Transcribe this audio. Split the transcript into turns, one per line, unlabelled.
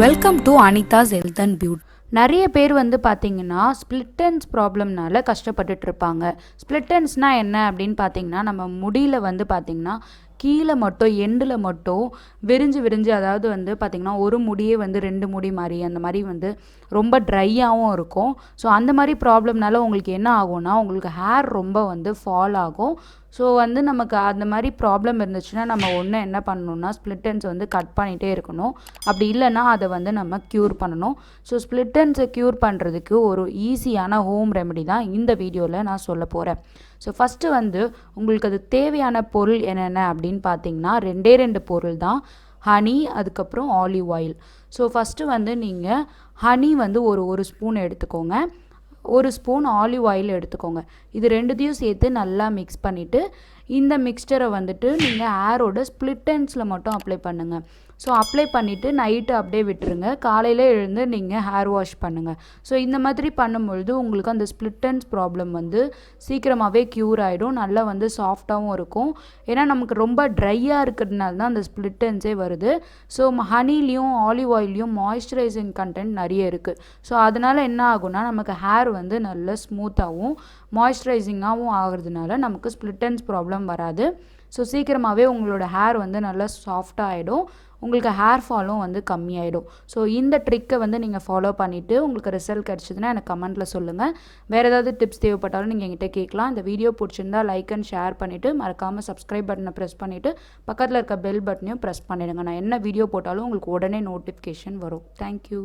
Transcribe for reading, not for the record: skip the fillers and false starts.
Welcome to Anitha's health and beauty. நிறைய பேர் பார்த்தீங்கன்னா ஸ்ப்ளிட் எண்ட்ஸ் ப்ராப்ளம்னால கஷ்டப்பட்டுட்டு இருப்பாங்க. ஸ்ப்ளிட் எண்ட்ஸ்னால் என்ன அப்படின்னு பார்த்தீங்கன்னா, நம்ம முடியில் பார்த்தீங்கன்னா கீழே மட்டும் எண்டில் மட்டும் விரிஞ்சு அதாவது பார்த்திங்கன்னா ஒரு முடியே 2 முடி மாதிரி அந்த மாதிரி ரொம்ப ட்ரையாகவும் இருக்கும். ஸோ அந்த மாதிரி ப்ராப்ளம்னால உங்களுக்கு என்ன ஆகும்னா, உங்களுக்கு ஹேர் ரொம்ப ஃபால் ஆகும். ஸோ நமக்கு அந்த மாதிரி ப்ராப்ளம் இருந்துச்சுன்னா நம்ம ஒன்று என்ன பண்ணணும்னா, ஸ்ப்ளிட் எண்ட்ஸ் கட் பண்ணிகிட்டே இருக்கணும். அப்படி இல்லைன்னா அதை நம்ம க்யூர் பண்ணணும். ஸோ ஸ்ப்ளிட் எண்ட்ஸை க்யூர் பண்ணுறதுக்கு ஒரு ஈஸியான ஹோம் ரெமெடி தான் இந்த வீடியோவில் நான் சொல்ல போகிறேன். ஸோ ஃபஸ்ட்டு உங்களுக்கு அது தேவையான பொருள் என்னென்ன அப்படின்னு பார்த்தீங்கன்னா 2 பொருள் தான். ஹனி, அதுக்கப்புறம் ஆலிவ் ஆயில். ஸோ ஃபஸ்ட்டு நீங்கள் ஹனி ஒரு ஸ்பூன் எடுத்துக்கோங்க. 1 ஸ்பூன் ஆலிவ் ஆயில் எடுத்துக்கோங்க. இது ரெண்டுத்தையும் சேர்த்து நல்லா மிக்ஸ் பண்ணிவிட்டு இந்த மிக்ஸ்சரை நீங்கள் ஹேரோட ஸ்ப்ளிட் எண்ட்ஸில் மட்டும் அப்ளை பண்ணுங்கள். ஸோ அப்ளை பண்ணிவிட்டு நைட்டு அப்படியே விட்டுருங்க. காலையில் எழுந்து நீங்கள் ஹேர் வாஷ் பண்ணுங்கள். ஸோ இந்த மாதிரி பண்ணும்பொழுது உங்களுக்கு அந்த ஸ்ப்ளிட் எண்ட்ஸ் ப்ராப்ளம் சீக்கிரமாகவே க்யூர் ஆகிடும். நல்லா சாஃப்டாகவும் இருக்கும். ஏன்னா நமக்கு ரொம்ப ட்ரையாக இருக்கிறதுனால தான் அந்த ஸ்ப்ளிட் எண்ட்ஸே வருது. ஸோ ஹனிலையும் ஆலிவ் ஆயிலையும் மாய்ஸ்சரைசிங் கண்டென்ட் நிறைய இருக்குது. ஸோ அதனால் என்ன ஆகும்னா, நமக்கு ஹேர் நல்லா ஸ்மூத்தாகவும் மாய்ஸ்சரைசிங்காகவும் ஆகிறதுனால நமக்கு ஸ்ப்ளிட் எண்ட்ஸ் ப்ராப்ளம் வராது. ஸோ சீக்கிரமாகவே உங்களோட ஹேர் நல்லா சாஃப்டாக ஆகிடும். உங்களுக்கு ஹேர் ஃபாலும் கம்மியாயிடும். ஸோ இந்த ட்ரிக்கை நீங்கள் ஃபாலோ பண்ணிவிட்டு உங்களுக்கு ரிசல்ட் கிடச்சிதுன்னா எனக்கு கமெண்ட்டில் சொல்லுங்கள். வேறு ஏதாவது டிப்ஸ் தேவைப்பட்டாலும் நீங்கள் என்கிட்ட கேட்கலாம். இந்த வீடியோ பிடிச்சிருந்தா லைக் அண்ட் ஷேர் பண்ணிவிட்டு மறக்காமல் சப்ஸ்கிரைப் பட்டனை ப்ரெஸ் பண்ணிவிட்டு பக்கத்தில் இருக்க பெல் பட்டனையும் ப்ரெஸ் பண்ணிடுங்க. நான் என்ன வீடியோ போட்டாலும் உங்களுக்கு உடனே நோட்டிஃபிகேஷன் வரும். தேங்க்யூ.